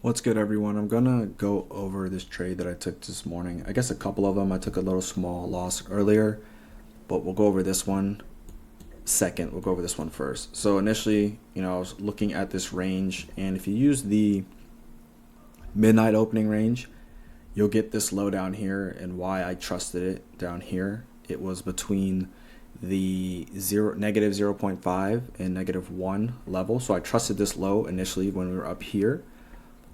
What's good, everyone? I'm gonna go over this trade that I took this morning. I guess a couple of them. I took a little small loss earlier, but we'll go over this one second. We'll go over this one first. So initially, I was looking at this range, and if you use the midnight opening range, you'll get this low down here. And why I trusted it down here, it was between the negative zero point 0.5 and negative 1 level. So I trusted this low initially when we were up here.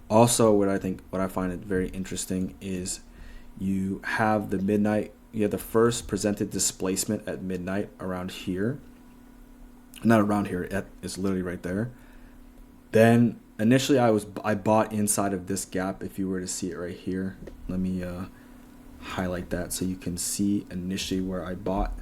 Also, what I find it very interesting is you have the first presented displacement at midnight around here. Not around here, it's literally right there. Then initially I bought inside of this gap. If you were to see it right here, let me highlight that so you can see initially where I bought.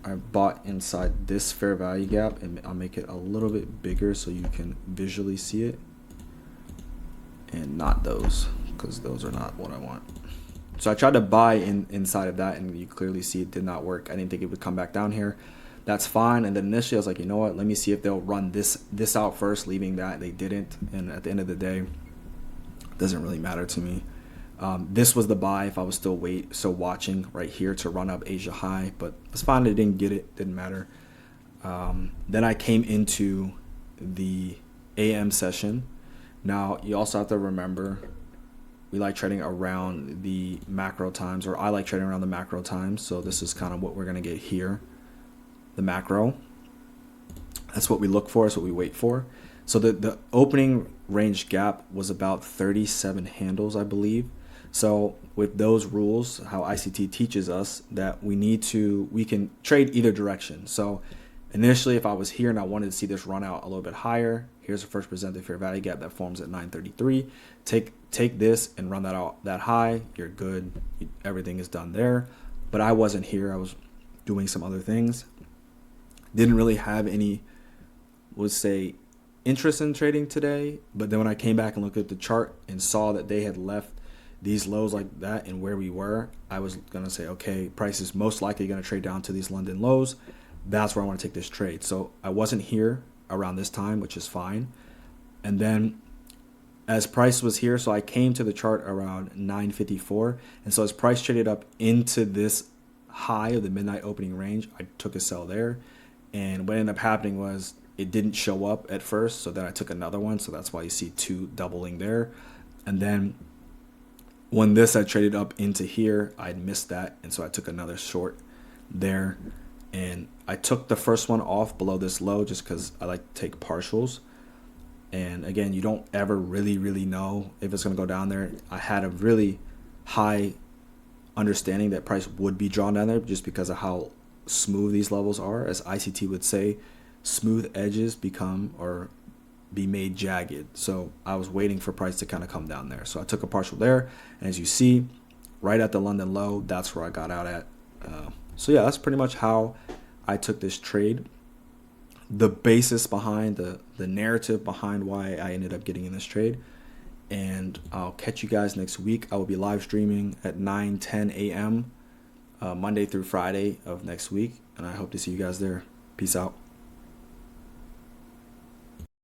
I bought inside this fair value gap, and I'll make it a little bit bigger so you can visually see it, and not those, because those are not what I want. So I tried to buy inside of that, and you clearly see it did not work. I didn't think it would come back down here. That's fine. And then initially I was like, you know what, let me see if they'll run this out first, leaving that. They didn't, and at the end of the day, it doesn't really matter to me. This was the buy if I was still watching right here to run up Asia high, but it's fine. They didn't get it. Didn't matter. Then I came into the AM session. Now you also have to remember we like trading around the macro times, or I like trading around the macro times. So this is kind of what we're gonna get here. The macro. That's what we look for. That's what we wait for. So the opening range gap was about 37 handles, I believe. So with those rules, how ICT teaches us that we can trade either direction. So initially, if I was here and I wanted to see this run out a little bit higher, here's the first presented fair value gap that forms at 933. Take this and run that out that high. You're good. Everything is done there. But I wasn't here. I was doing some other things. Didn't really have any, would say, interest in trading today. But then when I came back and looked at the chart and saw that they had left these lows like that and where we were, I was going to say, okay, price is most likely going to trade down to these London lows. That's where I want to take this trade. So I wasn't here around this time, which is fine. And then as price was here, so I came to the chart around 954. And so as price traded up into this high of the midnight opening range, I took a sell there. And what ended up happening was it didn't show up at first. So then I took another one. So that's why you see two doubling there. And then when this had traded up into here, I'd missed that. And so I took another short there. And I took the first one off below this low just because I like to take partials. And again, you don't ever really know if it's going to go down there. I had a really high understanding that price would be drawn down there just because of how smooth these levels are. As ICT would say, smooth edges become or be made jagged. So I was waiting for price to kind of come down there. So I took a partial there. And as you see, right at the London low, that's where I got out at. So yeah, that's pretty much how I took this trade. The basis behind the narrative behind why I ended up getting in this trade. And I'll catch you guys next week. I will be live streaming at 9:10 a.m. Monday through Friday of next week. And I hope to see you guys there. Peace out.